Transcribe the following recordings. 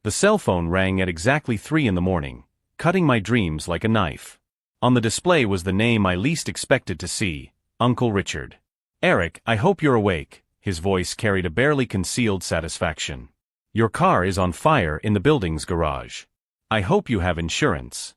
The cell phone rang at exactly 3 in the morning, cutting my dreams like a knife. On the display was the name I least expected to see, Uncle Richard. "Eric, I hope you're awake." His voice carried a barely concealed satisfaction. "Your car is on fire in the building's garage. I hope you have insurance."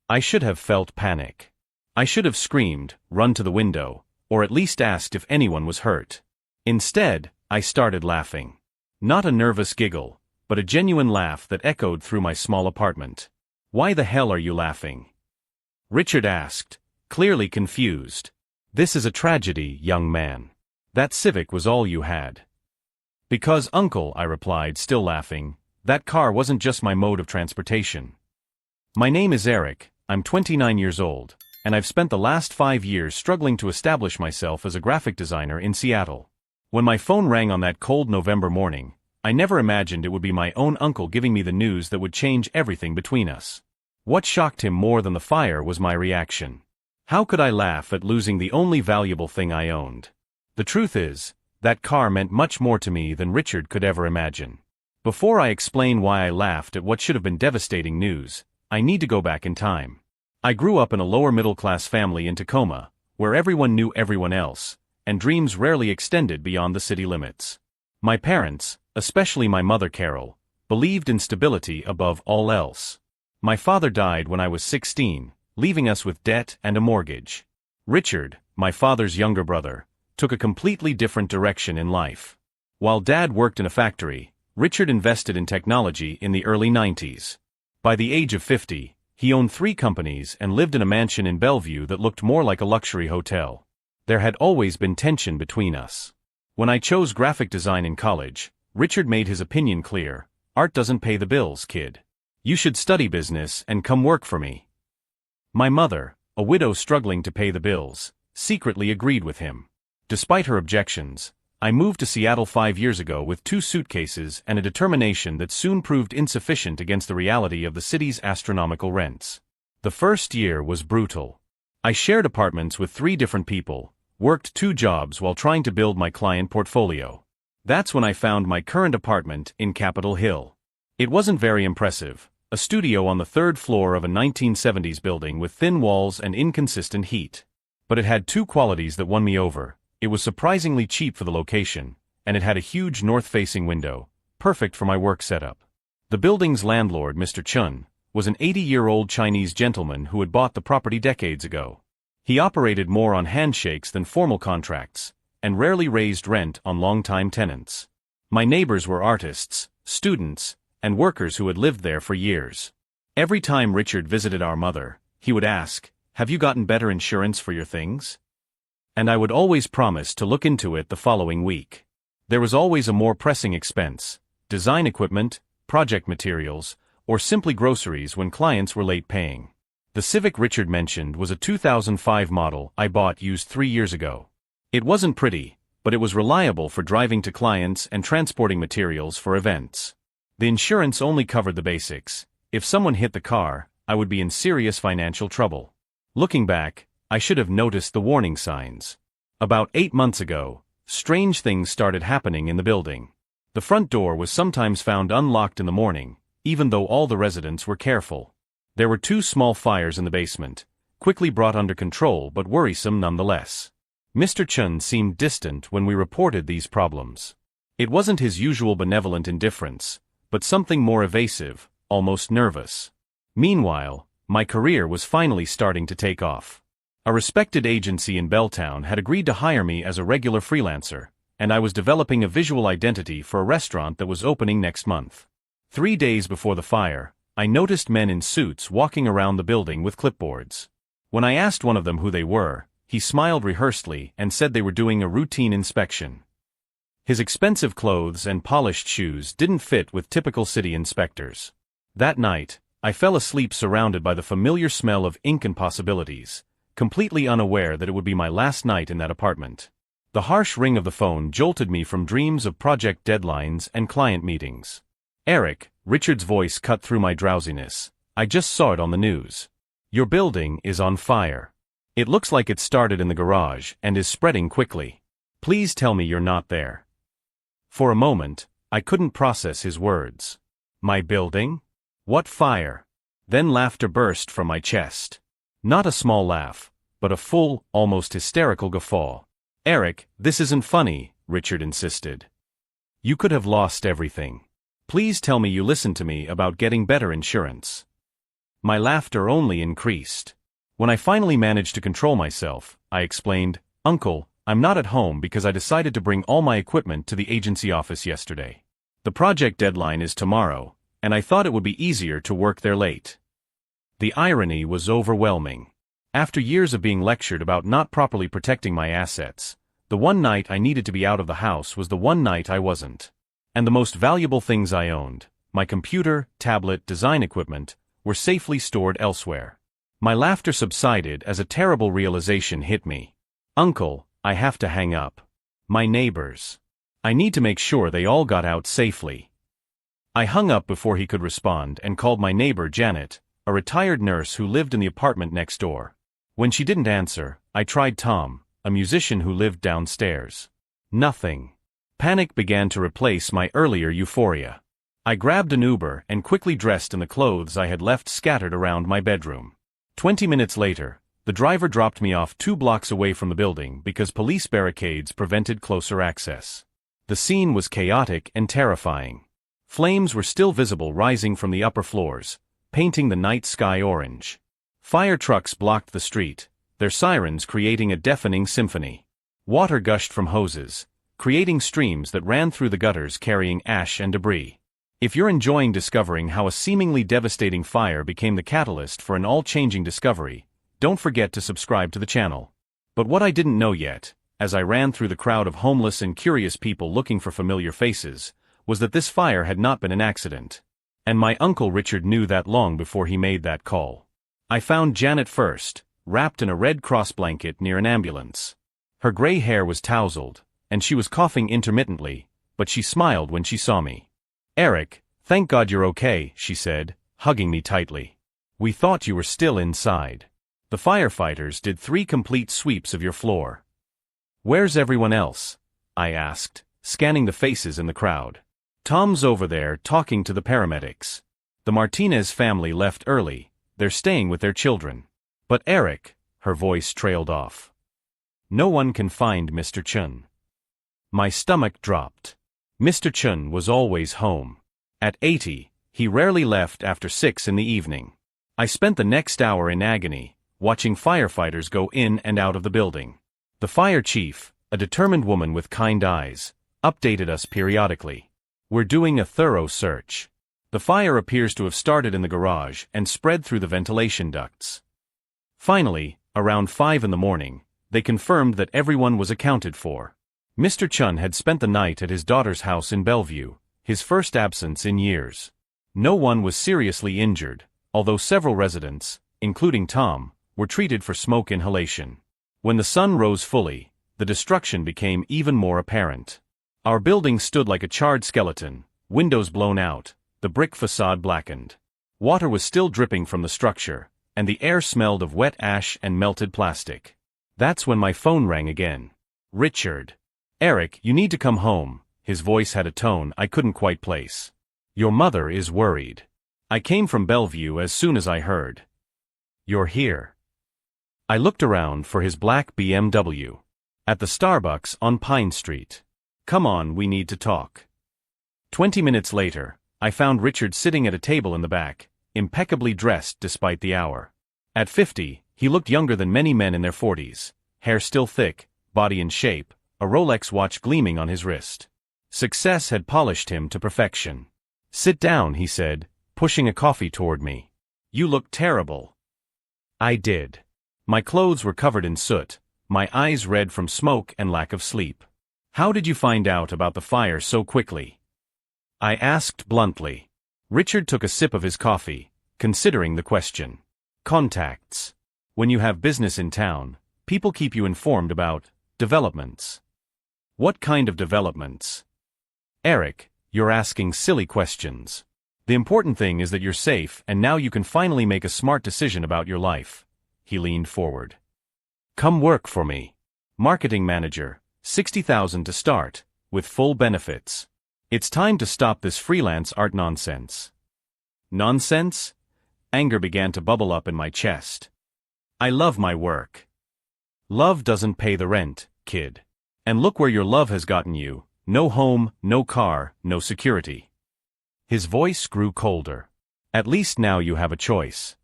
I should have felt panic. I should have screamed, run to the window, or at least asked if anyone was hurt. Instead, I started laughing. Not a nervous giggle, but a genuine laugh that echoed through my small apartment. "Why the hell are you laughing?" Richard asked, clearly confused. "This is a tragedy, young man. That Civic was all you had." "Because, Uncle," I replied, still laughing, "that car wasn't just my mode of transportation. My name is Eric, I'm 29 years old, and I've spent the last 5 years struggling to establish myself as a graphic designer in Seattle. When my phone rang on that cold November morning, I never imagined it would be my own uncle giving me the news that would change everything between us. What shocked him more than the fire was my reaction. How could I laugh at losing the only valuable thing I owned? The truth is, that car meant much more to me than Richard could ever imagine. Before I explain why I laughed at what should have been devastating news, I need to go back in time. I grew up in a lower middle-class family in Tacoma, where everyone knew everyone else, and dreams rarely extended beyond the city limits. My parents, especially my mother Carol, believed in stability above all else. My father died when I was 16, leaving us with debt and a mortgage. Richard, my father's younger brother, took a completely different direction in life. While Dad worked in a factory, Richard invested in technology in the early 90s. By the age of 50, he owned 3 companies and lived in a mansion in Bellevue that looked more like a luxury hotel. There had always been tension between us. When I chose graphic design in college, Richard made his opinion clear: "Art doesn't pay the bills, kid. You should study business and come work for me." My mother, a widow struggling to pay the bills, secretly agreed with him. Despite her objections, I moved to Seattle 5 years ago with 2 suitcases and a determination that soon proved insufficient against the reality of the city's astronomical rents. The first year was brutal. I shared apartments with 3 different people, worked 2 jobs while trying to build my client portfolio. That's when I found my current apartment in Capitol Hill. It wasn't very impressive, a studio on the 3rd floor of a 1970s building with thin walls and inconsistent heat. But it had 2 qualities that won me over. It was surprisingly cheap for the location, and it had a huge north-facing window, perfect for my work setup. The building's landlord, Mr. Chun, was an 80-year-old Chinese gentleman who had bought the property decades ago. He operated more on handshakes than formal contracts, and rarely raised rent on long-time tenants. My neighbors were artists, students, and workers who had lived there for years. Every time Richard visited our mother, he would ask, "Have you gotten better insurance for your things?" And I would always promise to look into it the following week. There was always a more pressing expense: design equipment, project materials, or simply groceries when clients were late paying. The Civic Richard mentioned was a 2005 model I bought used 3 years ago. It wasn't pretty, but it was reliable for driving to clients and transporting materials for events. The insurance only covered the basics. If someone hit the car, I would be in serious financial trouble. Looking back, I should have noticed the warning signs. About 8 months ago, strange things started happening in the building. The front door was sometimes found unlocked in the morning, even though all the residents were careful. There were 2 small fires in the basement, quickly brought under control but worrisome nonetheless. Mr. Chun seemed distant when we reported these problems. It wasn't his usual benevolent indifference, but something more evasive, almost nervous. Meanwhile, my career was finally starting to take off. A respected agency in Belltown had agreed to hire me as a regular freelancer, and I was developing a visual identity for a restaurant that was opening next month. 3 days before the fire, I noticed men in suits walking around the building with clipboards. When I asked one of them who they were, he smiled rehearsedly and said they were doing a routine inspection. His expensive clothes and polished shoes didn't fit with typical city inspectors. That night, I fell asleep surrounded by the familiar smell of ink and possibilities, completely unaware that it would be my last night in that apartment. The harsh ring of the phone jolted me from dreams of project deadlines and client meetings. "Eric," Richard's voice cut through my drowsiness. "I just saw it on the news. Your building is on fire. It looks like it started in the garage and is spreading quickly. Please tell me you're not there." For a moment, I couldn't process his words. My building? What fire? Then laughter burst from my chest. Not a small laugh, but a full, almost hysterical guffaw. Eric, this isn't funny, Richard insisted. You could have lost everything. Please tell me you listened to me about getting better insurance. My laughter only increased. When I finally managed to control myself, I explained, Uncle, I'm not at home because I decided to bring all my equipment to the agency office yesterday. The project deadline is tomorrow, and I thought it would be easier to work there late. The irony was overwhelming. After years of being lectured about not properly protecting my assets, the one night I needed to be out of the house was the one night I wasn't. And the most valuable things I owned, my computer, tablet, design equipment, were safely stored elsewhere. My laughter subsided as a terrible realization hit me. Uncle, I have to hang up. My neighbors. I need to make sure they all got out safely. I hung up before he could respond and called my neighbor Janet, a retired nurse who lived in the apartment next door. When she didn't answer, I tried Tom, a musician who lived downstairs. Nothing. Panic began to replace my earlier euphoria. I grabbed an Uber and quickly dressed in the clothes I had left scattered around my bedroom. 20 minutes later, the driver dropped me off 2 blocks away from the building because police barricades prevented closer access. The scene was chaotic and terrifying. Flames were still visible rising from the upper floors, painting the night sky orange. Fire trucks blocked the street, their sirens creating a deafening symphony. Water gushed from hoses, creating streams that ran through the gutters carrying ash and debris. If you're enjoying discovering how a seemingly devastating fire became the catalyst for an all-changing discovery, don't forget to subscribe to the channel. But what I didn't know yet, as I ran through the crowd of homeless and curious people looking for familiar faces, was that this fire had not been an accident. And my Uncle Richard knew that long before he made that call. I found Janet first, wrapped in a Red Cross blanket near an ambulance. Her gray hair was tousled, and she was coughing intermittently, but she smiled when she saw me. Eric, thank God you're okay, she said, hugging me tightly. We thought you were still inside. The firefighters did 3 complete sweeps of your floor. Where's everyone else? I asked, scanning the faces in the crowd. Tom's over there talking to the paramedics. The Martinez family left early, they're staying with their children. But Eric, her voice trailed off. No one can find Mr. Chun. My stomach dropped. Mr. Chun was always home. At 80, he rarely left after 6 in the evening. I spent the next hour in agony, watching firefighters go in and out of the building. The fire chief, a determined woman with kind eyes, updated us periodically. We're doing a thorough search. The fire appears to have started in the garage and spread through the ventilation ducts. Finally, around 5 in the morning, they confirmed that everyone was accounted for. Mr. Chun had spent the night at his daughter's house in Bellevue, his first absence in years. No one was seriously injured, although several residents, including Tom, were treated for smoke inhalation. When the sun rose fully, the destruction became even more apparent. Our building stood like a charred skeleton, windows blown out, the brick facade blackened. Water was still dripping from the structure, and the air smelled of wet ash and melted plastic. That's when my phone rang again. Richard. Eric, you need to come home. His voice had a tone I couldn't quite place. Your mother is worried. I came from Bellevue as soon as I heard. You're here. I looked around for his black BMW. At the Starbucks on Pine Street. Come on, we need to talk. 20 minutes later, I found Richard sitting at a table in the back, impeccably dressed despite the hour. At 50, he looked younger than many men in their 40s, hair still thick, body in shape, a Rolex watch gleaming on his wrist. Success had polished him to perfection. Sit down, he said, pushing a coffee toward me. You look terrible. I did. My clothes were covered in soot, my eyes red from smoke and lack of sleep. How did you find out about the fire so quickly? I asked bluntly. Richard took a sip of his coffee, considering the question. Contacts. When you have business in town, people keep you informed about developments. What kind of developments? Eric, you're asking silly questions. The important thing is that you're safe and now you can finally make a smart decision about your life. He leaned forward. Come work for me. Marketing manager, $60,000 to start, with full benefits. It's time to stop this freelance art nonsense. Nonsense? Anger began to bubble up in my chest. I love my work. Love doesn't pay the rent, kid. And look where your love has gotten you. No home, no car, no security. His voice grew colder. At least now you have a choice.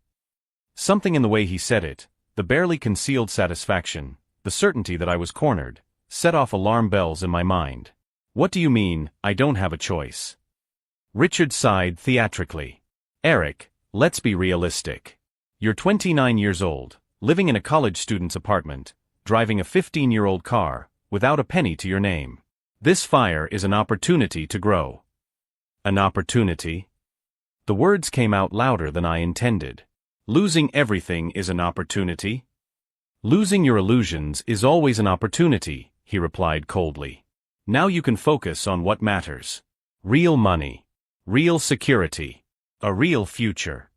Something in the way he said it, the barely concealed satisfaction, the certainty that I was cornered, set off alarm bells in my mind. What do you mean, I don't have a choice? Richard sighed theatrically. Eric, let's be realistic. You're 29 years old, living in a college student's apartment, driving a 15-year-old car, without a penny to your name. This fire is an opportunity to grow. An opportunity? The words came out louder than I intended. Losing everything is an opportunity? Losing your illusions is always an opportunity, he replied coldly. Now you can focus on what matters. Real money. Real security. A real future.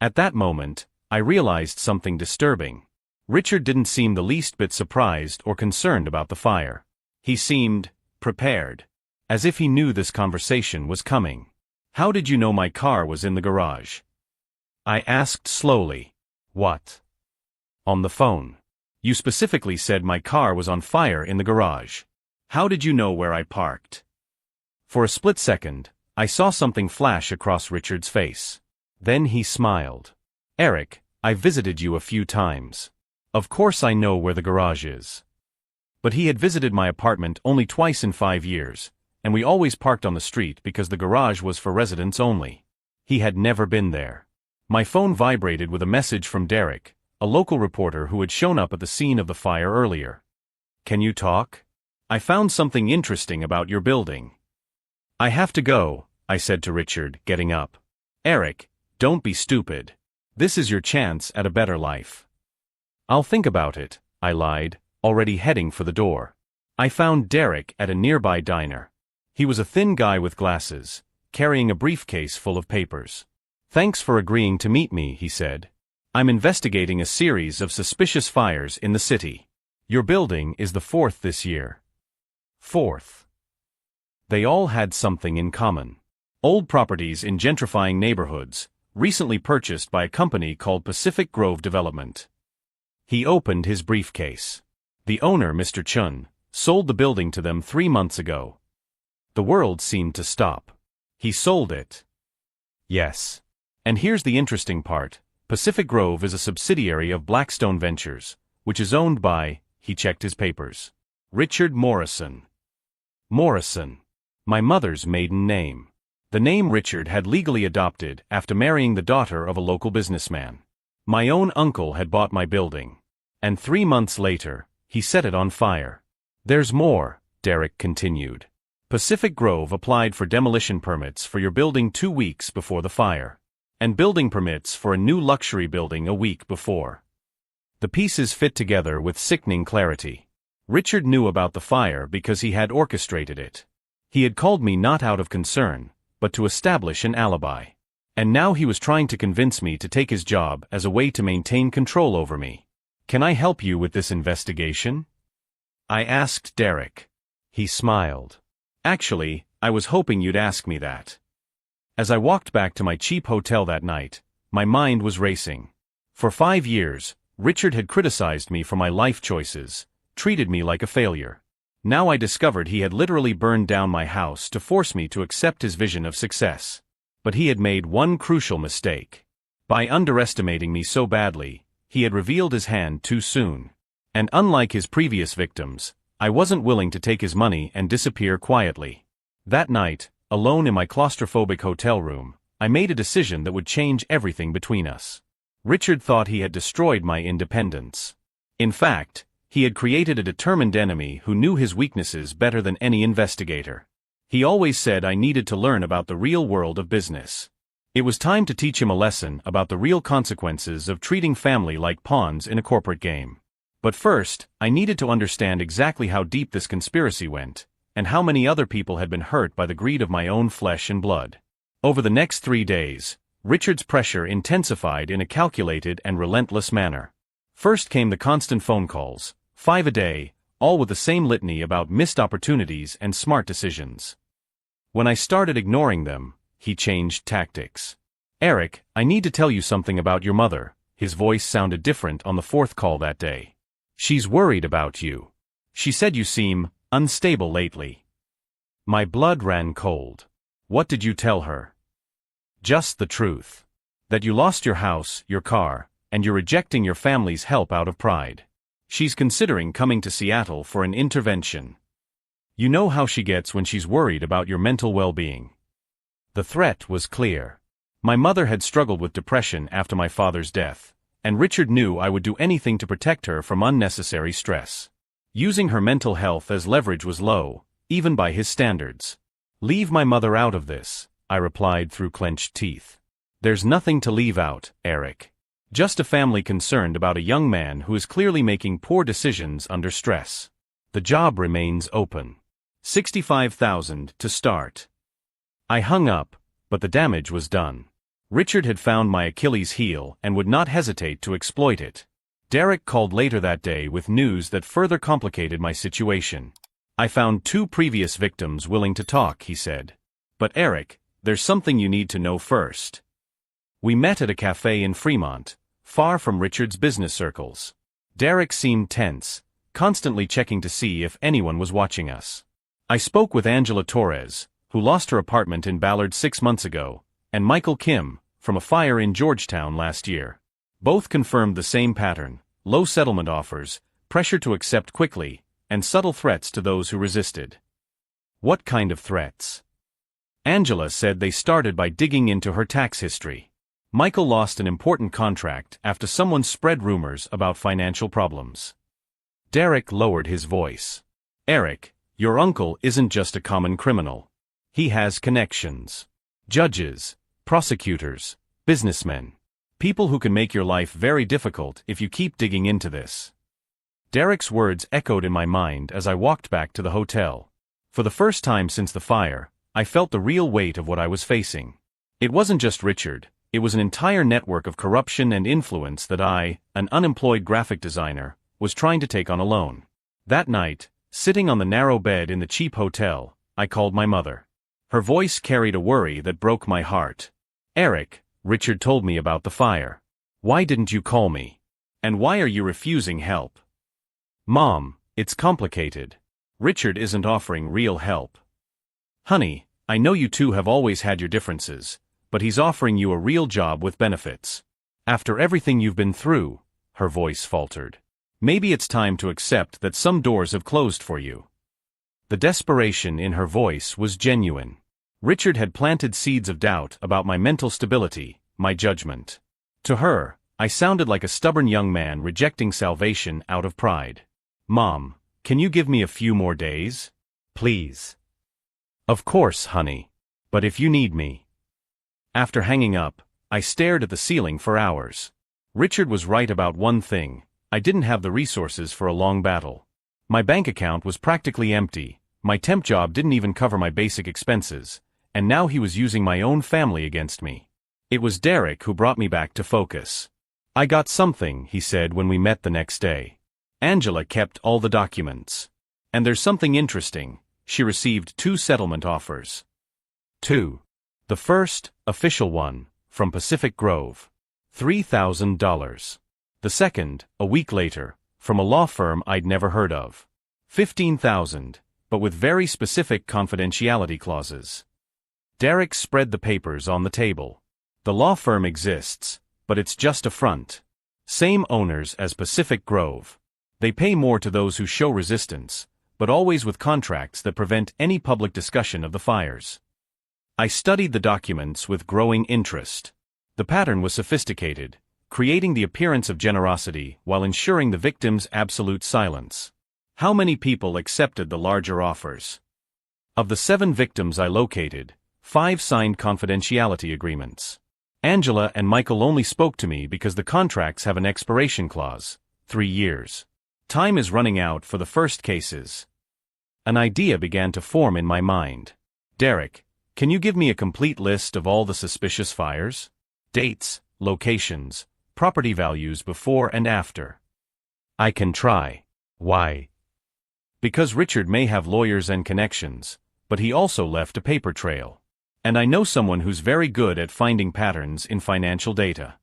At that moment, I realized something disturbing. Richard didn't seem the least bit surprised or concerned about the fire. He seemed prepared. As if he knew this conversation was coming. How did you know my car was in the garage? I asked slowly. What? On the phone. You specifically said my car was on fire in the garage. How did you know where I parked? For a split second, I saw something flash across Richard's face. Then he smiled. Eric, I visited you a few times. Of course I know where the garage is. But he had visited my apartment only twice in 5 years, and we always parked on the street because the garage was for residents only. He had never been there. My phone vibrated with a message from Derek, a local reporter who had shown up at the scene of the fire earlier. Can you talk? I found something interesting about your building. I have to go, I said to Richard, getting up. Eric, don't be stupid. This is your chance at a better life. I'll think about it, I lied, already heading for the door. I found Derek at a nearby diner. He was a thin guy with glasses, carrying a briefcase full of papers. Thanks for agreeing to meet me, he said. I'm investigating a series of suspicious fires in the city. Your building is the 4th this year. 4th. They all had something in common. Old properties in gentrifying neighborhoods, recently purchased by a company called Pacific Grove Development. He opened his briefcase. The owner, Mr. Chun, sold the building to them 3 months ago. The world seemed to stop. He sold it. Yes. And here's the interesting part. Pacific Grove is a subsidiary of Blackstone Ventures, which is owned by, he checked his papers, Richard Morrison. Morrison. My mother's maiden name. The name Richard had legally adopted after marrying the daughter of a local businessman. My own uncle had bought my building. And 3 months later, he set it on fire. There's more, Derek continued. Pacific Grove applied for demolition permits for your building 2 weeks before the fire. And building permits for a new luxury building a week before. The pieces fit together with sickening clarity. Richard knew about the fire because he had orchestrated it. He had called me not out of concern, but to establish an alibi. And now he was trying to convince me to take his job as a way to maintain control over me. Can I help you with this investigation? I asked Derek. He smiled. Actually, I was hoping you'd ask me that. As I walked back to my cheap hotel that night, my mind was racing. For 5 years, Richard had criticized me for my life choices, treated me like a failure. Now I discovered he had literally burned down my house to force me to accept his vision of success. But he had made one crucial mistake. By underestimating me so badly, he had revealed his hand too soon. And unlike his previous victims, I wasn't willing to take his money and disappear quietly. That night, alone in my claustrophobic hotel room, I made a decision that would change everything between us. Richard thought he had destroyed my independence. In fact, he had created a determined enemy who knew his weaknesses better than any investigator. He always said I needed to learn about the real world of business. It was time to teach him a lesson about the real consequences of treating family like pawns in a corporate game. But first, I needed to understand exactly how deep this conspiracy went, and how many other people had been hurt by the greed of my own flesh and blood. Over the next 3 days, Richard's pressure intensified in a calculated and relentless manner. First came the constant phone calls, 5 a day, all with the same litany about missed opportunities and smart decisions. When I started ignoring them, he changed tactics. Eric, I need to tell you something about your mother. His voice sounded different on the fourth call that day. She's worried about you. She said you seem unstable lately. My blood ran cold. What did you tell her? Just the truth. That you lost your house, your car, and you're rejecting your family's help out of pride. She's considering coming to Seattle for an intervention. You know how she gets when she's worried about your mental well-being. The threat was clear. My mother had struggled with depression after my father's death, and Richard knew I would do anything to protect her from unnecessary stress. Using her mental health as leverage was low, even by his standards. Leave my mother out of this, I replied through clenched teeth. There's nothing to leave out, Eric. Just a family concerned about a young man who is clearly making poor decisions under stress. The job remains open. $65,000 to start. I hung up, but the damage was done. Richard had found my Achilles heel and would not hesitate to exploit it. Derek called later that day with news that further complicated my situation. I found 2 previous victims willing to talk, he said. But Eric, there's something you need to know first. We met at a cafe in Fremont, far from Richard's business circles. Derek seemed tense, constantly checking to see if anyone was watching us. I spoke with Angela Torres, who lost her apartment in Ballard 6 months ago, and Michael Kim, from a fire in Georgetown last year. Both confirmed the same pattern: low settlement offers, pressure to accept quickly, and subtle threats to those who resisted. What kind of threats? Angela said they started by digging into her tax history. Michael lost an important contract after someone spread rumors about financial problems. Derek lowered his voice. Eric, your uncle isn't just a common criminal. He has connections. Judges, prosecutors, businessmen. People who can make your life very difficult if you keep digging into this. Derek's words echoed in my mind as I walked back to the hotel. For the first time since the fire, I felt the real weight of what I was facing. It wasn't just Richard, it was an entire network of corruption and influence that I, an unemployed graphic designer, was trying to take on alone. That night, sitting on the narrow bed in the cheap hotel, I called my mother. Her voice carried a worry that broke my heart. Eric, Richard told me about the fire. Why didn't you call me? And why are you refusing help? Mom, it's complicated. Richard isn't offering real help. Honey, I know you two have always had your differences, but he's offering you a real job with benefits. After everything you've been through, her voice faltered. Maybe it's time to accept that some doors have closed for you. The desperation in her voice was genuine. Richard had planted seeds of doubt about my mental stability, my judgment. To her, I sounded like a stubborn young man rejecting salvation out of pride. Mom, can you give me a few more days? Please. Of course, honey. But if you need me. After hanging up, I stared at the ceiling for hours. Richard was right about one thing: I didn't have the resources for a long battle. My bank account was practically empty, my temp job didn't even cover my basic expenses, and now he was using my own family against me. It was Derek who brought me back to focus. I got something, he said when we met the next day. Angela kept all the documents. And there's something interesting: she received 2 settlement offers. 2. The first, official one, from Pacific Grove. $3,000. The second, a week later, from a law firm I'd never heard of. $15,000, but with very specific confidentiality clauses. Derek spread the papers on the table. The law firm exists, but it's just a front. Same owners as Pacific Grove. They pay more to those who show resistance, but always with contracts that prevent any public discussion of the fires. I studied the documents with growing interest. The pattern was sophisticated, creating the appearance of generosity while ensuring the victim's absolute silence. How many people accepted the larger offers? Of the 7 victims I located, 5 signed confidentiality agreements. Angela and Michael only spoke to me because the contracts have an expiration clause: 3 years. Time is running out for the first cases. An idea began to form in my mind. Derek, can you give me a complete list of all the suspicious fires? Dates, locations, property values before and after. I can try. Why? Because Richard may have lawyers and connections, but he also left a paper trail. And I know someone who's very good at finding patterns in financial data.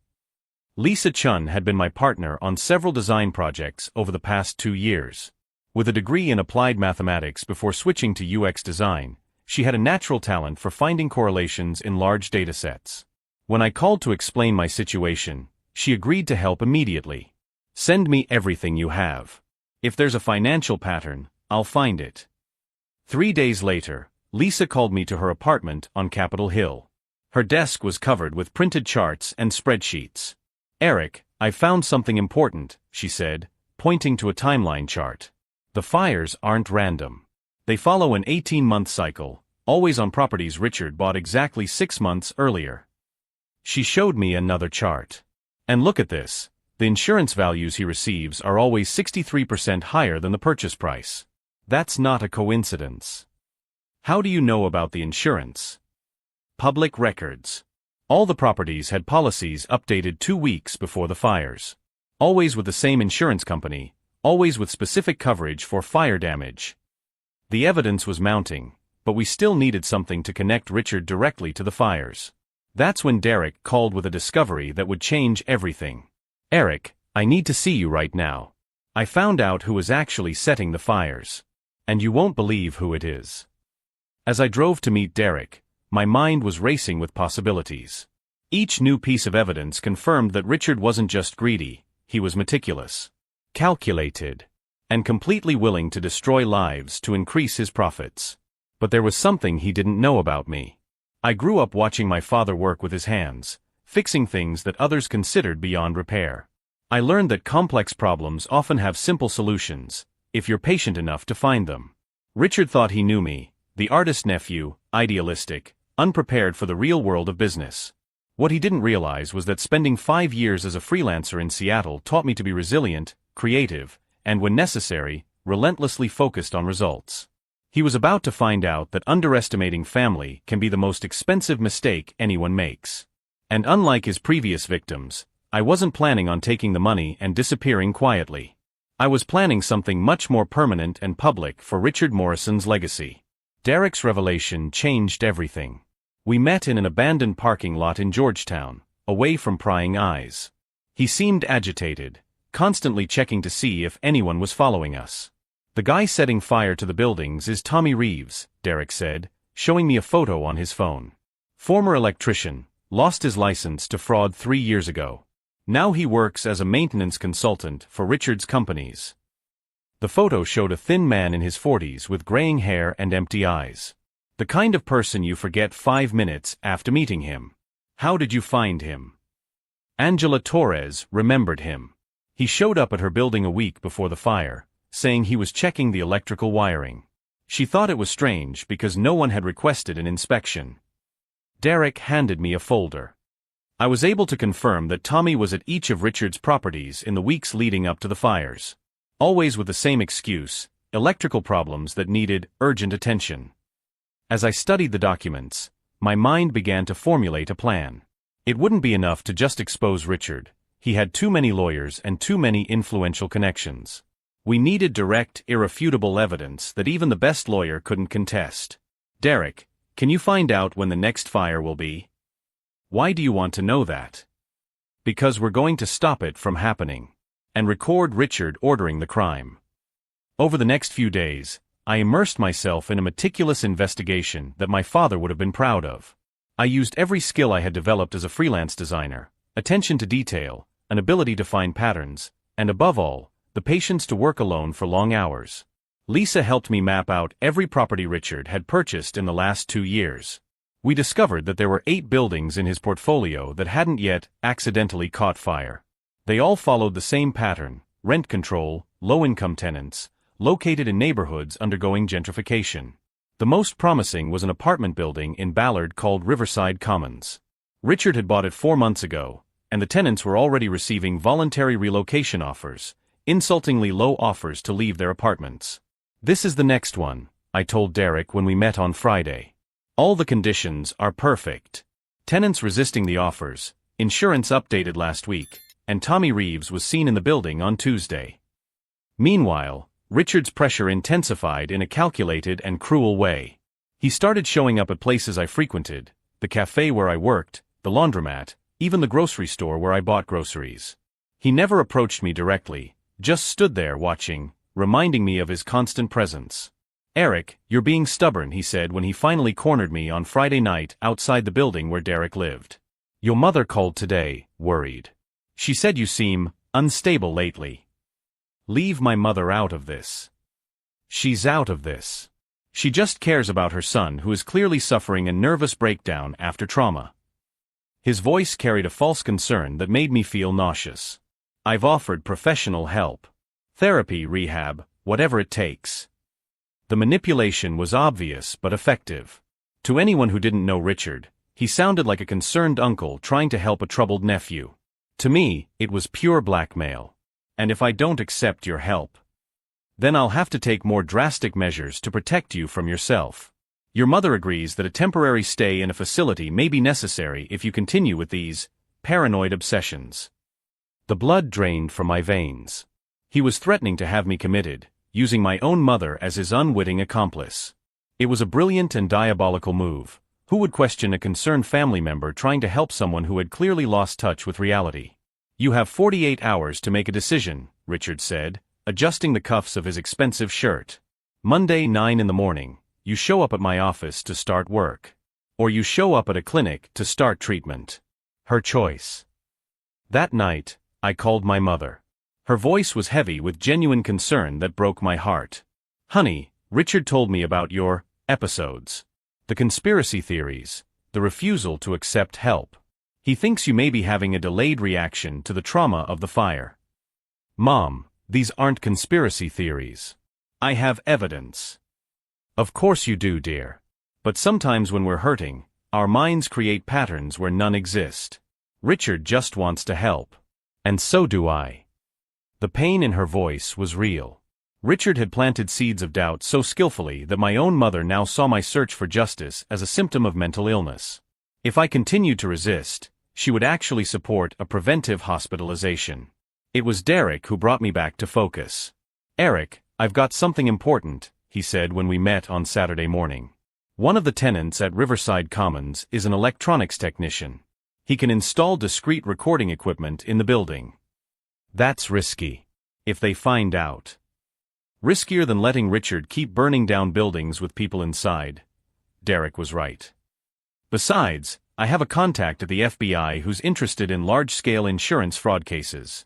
Lisa Chun had been my partner on several design projects over the past 2 years. With a degree in applied mathematics before switching to UX design, she had a natural talent for finding correlations in large datasets. When I called to explain my situation, she agreed to help immediately. "Send me everything you have. If there's a financial pattern, I'll find it." 3 days later, Lisa called me to her apartment on Capitol Hill. Her desk was covered with printed charts and spreadsheets. "Eric, I found something important," she said, pointing to a timeline chart. "The fires aren't random. They follow an 18-month cycle, always on properties Richard bought exactly 6 months earlier." She showed me another chart. "And look at this. The insurance values he receives are always 63% higher than the purchase price. That's not a coincidence." "How do you know about the insurance?" "Public records. All the properties had policies updated 2 weeks before the fires. Always with the same insurance company, always with specific coverage for fire damage." The evidence was mounting, but we still needed something to connect Richard directly to the fires. That's when Derek called with a discovery that would change everything. "Eric, I need to see you right now. I found out who was actually setting the fires. And you won't believe who it is." As I drove to meet Derek, my mind was racing with possibilities. Each new piece of evidence confirmed that Richard wasn't just greedy, he was meticulous, calculated, and completely willing to destroy lives to increase his profits. But there was something he didn't know about me. I grew up watching my father work with his hands, fixing things that others considered beyond repair. I learned that complex problems often have simple solutions, if you're patient enough to find them. Richard thought he knew me, the artist nephew, idealistic, unprepared for the real world of business. What he didn't realize was that spending 5 years as a freelancer in Seattle taught me to be resilient, creative, and when necessary, relentlessly focused on results. He was about to find out that underestimating family can be the most expensive mistake anyone makes. And unlike his previous victims, I wasn't planning on taking the money and disappearing quietly. I was planning something much more permanent and public for Richard Morrison's legacy. Derek's revelation changed everything. We met in an abandoned parking lot in Georgetown, away from prying eyes. He seemed agitated, constantly checking to see if anyone was following us. "The guy setting fire to the buildings is Tommy Reeves," Derek said, showing me a photo on his phone. "Former electrician, lost his license to fraud 3 years ago. Now he works as a maintenance consultant for Richard's companies." The photo showed a thin man in his 40s with graying hair and empty eyes. The kind of person you forget 5 minutes after meeting him. "How did you find him?" Angela Torres remembered him. He showed up at her building a week before the fire, saying he was checking the electrical wiring. She thought it was strange because no one had requested an inspection. Derek handed me a folder. I was able to confirm that Tommy was at each of Richard's properties in the weeks leading up to the fires. Always with the same excuse, electrical problems that needed urgent attention. As I studied the documents, my mind began to formulate a plan. It wouldn't be enough to just expose Richard. He had too many lawyers and too many influential connections. We needed direct, irrefutable evidence that even the best lawyer couldn't contest. "Derek, can you find out when the next fire will be?" "Why do you want to know that?" "Because we're going to stop it from happening. And record Richard ordering the crime." Over the next few days, I immersed myself in a meticulous investigation that my father would have been proud of. I used every skill I had developed as a freelance designer, attention to detail, an ability to find patterns, and above all, the patience to work alone for long hours. Lisa helped me map out every property Richard had purchased in the last 2 years. We discovered that there were 8 buildings in his portfolio that hadn't yet accidentally caught fire. They all followed the same pattern: rent control, low-income tenants, located in neighborhoods undergoing gentrification. The most promising was an apartment building in Ballard called Riverside Commons. Richard had bought it 4 months ago, and the tenants were already receiving voluntary relocation offers, insultingly low offers to leave their apartments. "This is the next one," I told Derek when we met on Friday. "All the conditions are perfect. Tenants resisting the offers, insurance updated last week, and Tommy Reeves was seen in the building on Tuesday." Meanwhile, Richard's pressure intensified in a calculated and cruel way. He started showing up at places I frequented, the cafe where I worked, the laundromat, even the grocery store where I bought groceries. He never approached me directly, just stood there watching, reminding me of his constant presence. "Eric, you're being stubborn," he said when he finally cornered me on Friday night outside the building where Derek lived. "Your mother called today, worried. She said you seem unstable lately." "Leave my mother out of this. She's out of this. She just cares about her son who is clearly suffering a nervous breakdown after trauma." His voice carried a false concern that made me feel nauseous. "I've offered professional help. Therapy, rehab, whatever it takes." The manipulation was obvious but effective. To anyone who didn't know Richard, he sounded like a concerned uncle trying to help a troubled nephew. To me, it was pure blackmail. "And if I don't accept your help, then I'll have to take more drastic measures to protect you from yourself. Your mother agrees that a temporary stay in a facility may be necessary if you continue with these paranoid obsessions." The blood drained from my veins. He was threatening to have me committed, using my own mother as his unwitting accomplice. It was a brilliant and diabolical move. Who would question a concerned family member trying to help someone who had clearly lost touch with reality? "You have 48 hours to make a decision," Richard said, adjusting the cuffs of his expensive shirt. "Monday 9 in the morning, you show up at my office to start work. Or you show up at a clinic to start treatment." Her choice. That night, I called my mother. Her voice was heavy with genuine concern that broke my heart. "Honey, Richard told me about your episodes. The conspiracy theories, the refusal to accept help. He thinks you may be having a delayed reaction to the trauma of the fire." "Mom, these aren't conspiracy theories. I have evidence." "Of course you do, dear. But sometimes when we're hurting, our minds create patterns where none exist. Richard just wants to help. And so do I." The pain in her voice was real. Richard had planted seeds of doubt so skillfully that my own mother now saw my search for justice as a symptom of mental illness. If I continued to resist, she would actually support a preventive hospitalization. It was Derek who brought me back to focus. "Eric, I've got something important," he said when we met on Saturday morning. "One of the tenants at Riverside Commons is an electronics technician. He can install discrete recording equipment in the building." "That's risky. If they find out." Riskier than letting Richard keep burning down buildings with people inside. Derek was right. "Besides, I have a contact at the FBI who's interested in large-scale insurance fraud cases."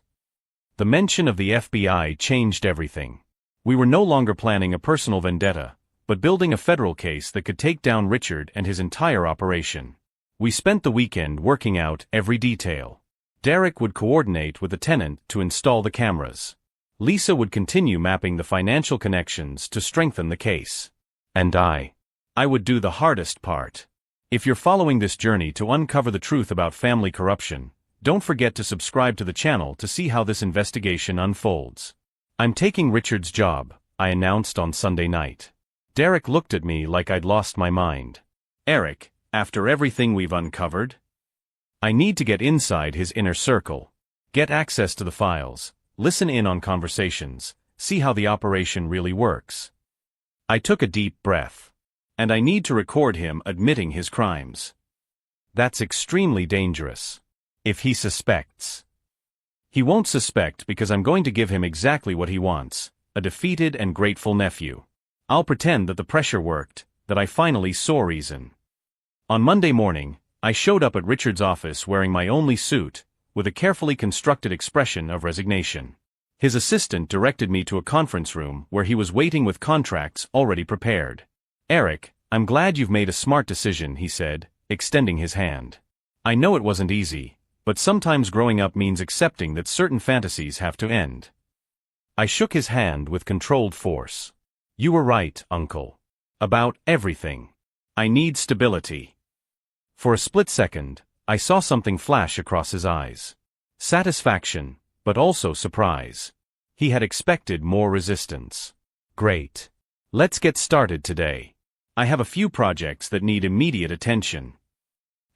The mention of the FBI changed everything. We were no longer planning a personal vendetta, but building a federal case that could take down Richard and his entire operation. We spent the weekend working out every detail. Derek would coordinate with the tenant to install the cameras. Lisa would continue mapping the financial connections to strengthen the case. And I would do the hardest part. If you're following this journey to uncover the truth about family corruption, don't forget to subscribe to the channel to see how this investigation unfolds. "I'm taking Richard's job," I announced on Sunday night. Derek looked at me like I'd lost my mind. "Eric, after everything we've uncovered? I need to get inside his inner circle. Get access to the files, listen in on conversations, see how the operation really works." I took a deep breath. "And I need to record him admitting his crimes." "That's extremely dangerous. If he suspects." "He won't suspect because I'm going to give him exactly what he wants, a defeated and grateful nephew. I'll pretend that the pressure worked, that I finally saw reason." On Monday morning, I showed up at Richard's office wearing my only suit, with a carefully constructed expression of resignation. His assistant directed me to a conference room where he was waiting with contracts already prepared. "Eric, I'm glad you've made a smart decision," he said, extending his hand. "I know it wasn't easy, but sometimes growing up means accepting that certain fantasies have to end." I shook his hand with controlled force. "You were right, Uncle. About everything. I need stability." For a split second, I saw something flash across his eyes. Satisfaction, but also surprise. He had expected more resistance. "Great. Let's get started today. I have a few projects that need immediate attention."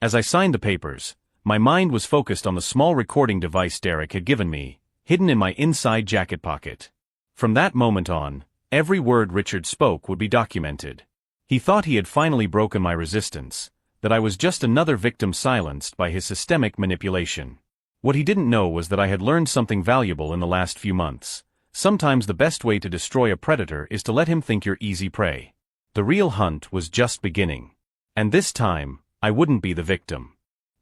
As I signed the papers, my mind was focused on the small recording device Derek had given me, hidden in my inside jacket pocket. From that moment on, every word Richard spoke would be documented. He thought he had finally broken my resistance, that I was just another victim silenced by his systemic manipulation. What he didn't know was that I had learned something valuable in the last few months. Sometimes the best way to destroy a predator is to let him think you're easy prey. The real hunt was just beginning. And this time, I wouldn't be the victim.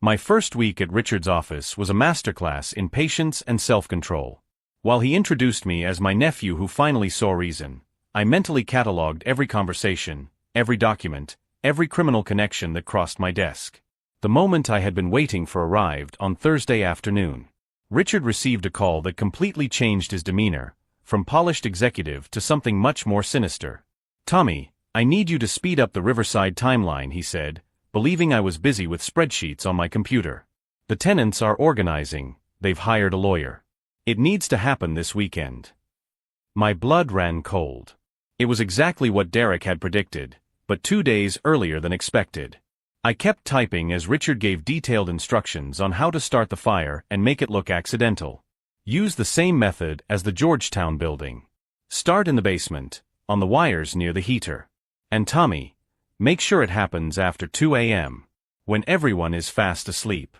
My first week at Richard's office was a masterclass in patience and self-control. While he introduced me as my nephew who finally saw reason, I mentally catalogued every conversation, every document, every criminal connection that crossed my desk. The moment I had been waiting for arrived on Thursday afternoon. Richard received a call that completely changed his demeanor, from polished executive to something much more sinister. "Tommy, I need you to speed up the Riverside timeline," he said, believing I was busy with spreadsheets on my computer. "The tenants are organizing, they've hired a lawyer. It needs to happen this weekend." My blood ran cold. It was exactly what Derek had predicted, but 2 days earlier than expected. I kept typing as Richard gave detailed instructions on how to start the fire and make it look accidental. Use the same method as the Georgetown building. Start in the basement, on the wires near the heater. And Tommy, make sure it happens after 2 a.m., when everyone is fast asleep.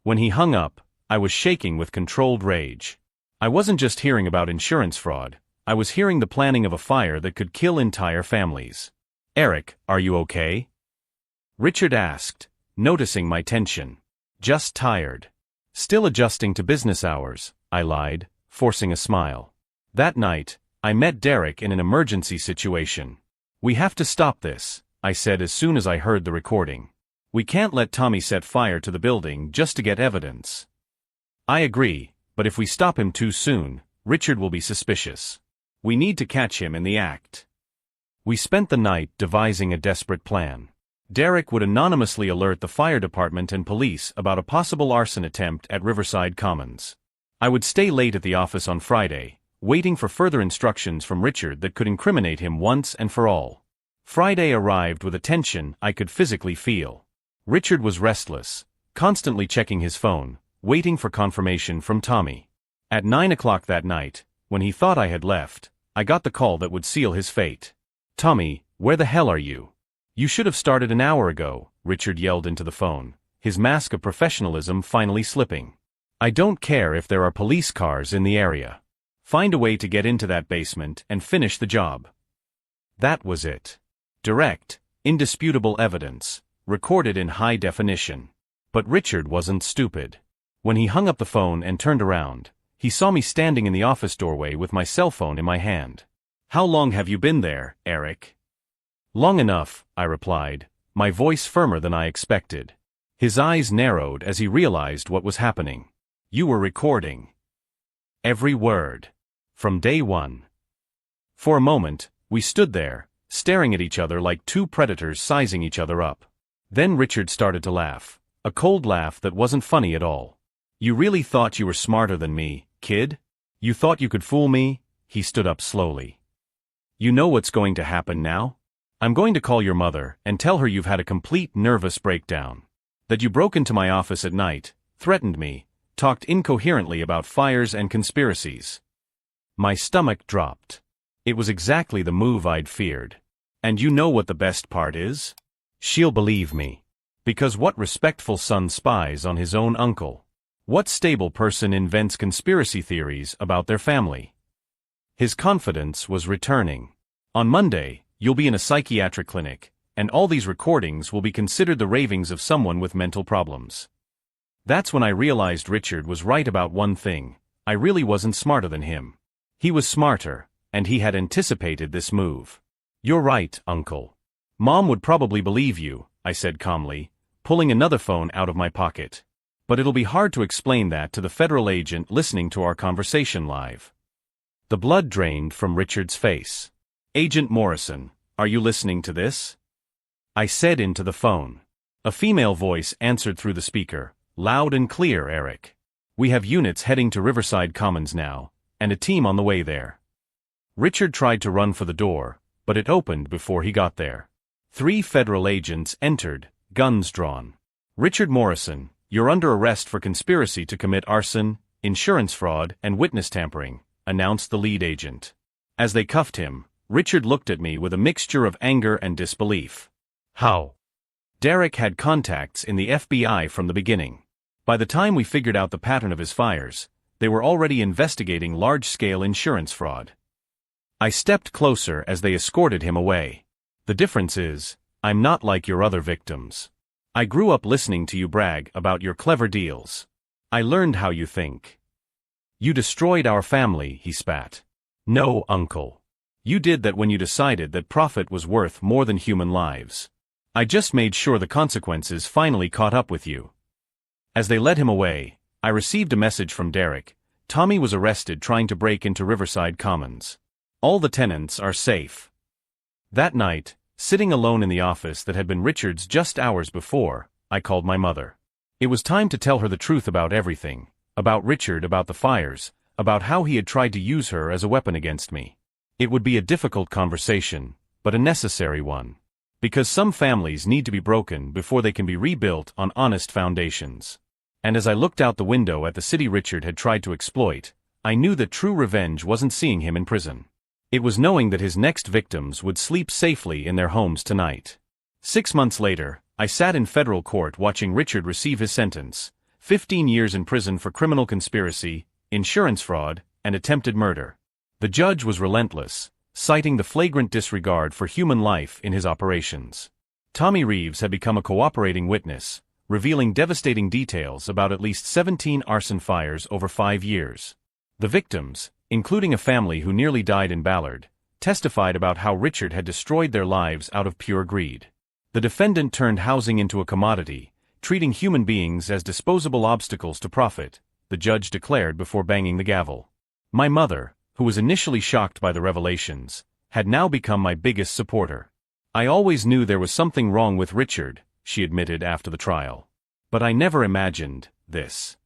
When he hung up, I was shaking with controlled rage. I wasn't just hearing about insurance fraud, I was hearing the planning of a fire that could kill entire families. "Eric, are you okay?" Richard asked, noticing my tension. "Just tired. Still adjusting to business hours," I lied, forcing a smile. That night, I met Derek in an emergency situation. "We have to stop this," I said as soon as I heard the recording. "We can't let Tommy set fire to the building just to get evidence." "I agree, but if we stop him too soon, Richard will be suspicious. We need to catch him in the act." We spent the night devising a desperate plan. Derek would anonymously alert the fire department and police about a possible arson attempt at Riverside Commons. I would stay late at the office on Friday, waiting for further instructions from Richard that could incriminate him once and for all. Friday arrived with a tension I could physically feel. Richard was restless, constantly checking his phone, waiting for confirmation from Tommy. At 9 o'clock that night, when he thought I had left, I got the call that would seal his fate. "Tommy, where the hell are you? You should have started an hour ago," Richard yelled into the phone, his mask of professionalism finally slipping. "I don't care if there are police cars in the area. Find a way to get into that basement and finish the job." That was it. Direct, indisputable evidence, recorded in high definition. But Richard wasn't stupid. When he hung up the phone and turned around, he saw me standing in the office doorway with my cell phone in my hand. "How long have you been there, Eric?" "Long enough," I replied, my voice firmer than I expected. His eyes narrowed as he realized what was happening. "You were recording." "Every word. From day one." For a moment, we stood there, staring at each other like two predators sizing each other up. Then Richard started to laugh, a cold laugh that wasn't funny at all. "You really thought you were smarter than me, kid? You thought you could fool me?" He stood up slowly. "You know what's going to happen now? I'm going to call your mother and tell her you've had a complete nervous breakdown. That you broke into my office at night, threatened me, talked incoherently about fires and conspiracies." My stomach dropped. It was exactly the move I'd feared. "And you know what the best part is? She'll believe me. Because what respectful son spies on his own uncle? What stable person invents conspiracy theories about their family?" His confidence was returning. "On Monday, you'll be in a psychiatric clinic, and all these recordings will be considered the ravings of someone with mental problems." That's when I realized Richard was right about one thing. I really wasn't smarter than him. He was smarter, and he had anticipated this move. "You're right, Uncle. Mom would probably believe you," I said calmly, pulling another phone out of my pocket. "But it'll be hard to explain that to the federal agent listening to our conversation live." The blood drained from Richard's face. "Agent Morrison, are you listening to this?" I said into the phone. A female voice answered through the speaker, "Loud and clear, Eric. We have units heading to Riverside Commons now, and a team on the way there." Richard tried to run for the door, but it opened before he got there. 3 federal agents entered, guns drawn. "Richard Morrison, you're under arrest for conspiracy to commit arson, insurance fraud, and witness tampering," announced the lead agent. As they cuffed him, Richard looked at me with a mixture of anger and disbelief. How? Derek had contacts in the FBI from the beginning. By the time we figured out the pattern of his fires, they were already investigating large-scale insurance fraud. I stepped closer as they escorted him away. The difference is, I'm not like your other victims. I grew up listening to you brag about your clever deals. I learned how you think. You destroyed our family, he spat. No, uncle. You did that when you decided that profit was worth more than human lives. I just made sure the consequences finally caught up with you. As they led him away, I received a message from Derek. Tommy was arrested trying to break into Riverside Commons. All the tenants are safe. That night, sitting alone in the office that had been Richard's just hours before, I called my mother. It was time to tell her the truth about everything, about Richard, about the fires, about how he had tried to use her as a weapon against me. It would be a difficult conversation, but a necessary one. Because some families need to be broken before they can be rebuilt on honest foundations. And as I looked out the window at the city Richard had tried to exploit, I knew that true revenge wasn't seeing him in prison. It was knowing that his next victims would sleep safely in their homes tonight. 6 months later, I sat in federal court watching Richard receive his sentence, 15 years in prison for criminal conspiracy, insurance fraud, and attempted murder. The judge was relentless, citing the flagrant disregard for human life in his operations. Tommy Reeves had become a cooperating witness, revealing devastating details about at least 17 arson fires over 5 years. The victims, including a family who nearly died in Ballard, testified about how Richard had destroyed their lives out of pure greed. The defendant turned housing into a commodity, treating human beings as disposable obstacles to profit, the judge declared before banging the gavel. My mother, who was initially shocked by the revelations, had now become my biggest supporter. I always knew there was something wrong with Richard, she admitted after the trial. But I never imagined this.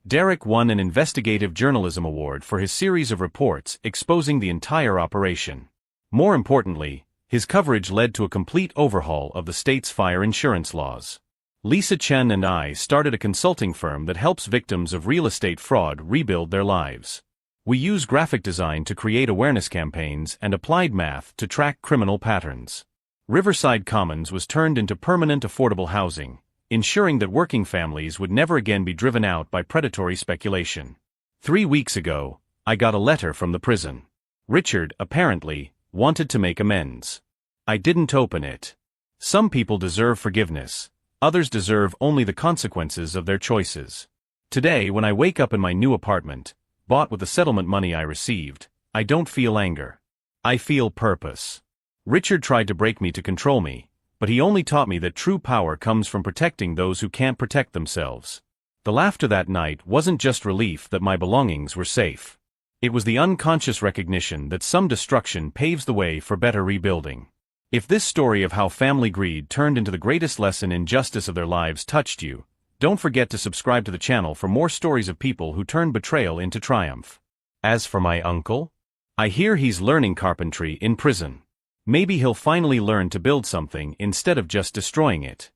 Derek won an investigative journalism award for his series of reports exposing the entire operation. More importantly, his coverage led to a complete overhaul of the state's fire insurance laws. Lisa Chen and I started a consulting firm that helps victims of real estate fraud rebuild their lives. We use graphic design to create awareness campaigns and applied math to track criminal patterns. Riverside Commons was turned into permanent affordable housing, ensuring that working families would never again be driven out by predatory speculation. 3 weeks ago, I got a letter from the prison. Richard, apparently, wanted to make amends. I didn't open it. Some people deserve forgiveness, others deserve only the consequences of their choices. Today, when I wake up in my new apartment, bought with the settlement money I received, I don't feel anger. I feel purpose. Richard tried to break me to control me, but he only taught me that true power comes from protecting those who can't protect themselves. The laughter that night wasn't just relief that my belongings were safe. It was the unconscious recognition that some destruction paves the way for better rebuilding. If this story of how family greed turned into the greatest lesson in justice of their lives touched you, don't forget to subscribe to the channel for more stories of people who turned betrayal into triumph. As for my uncle, I hear he's learning carpentry in prison. Maybe he'll finally learn to build something instead of just destroying it.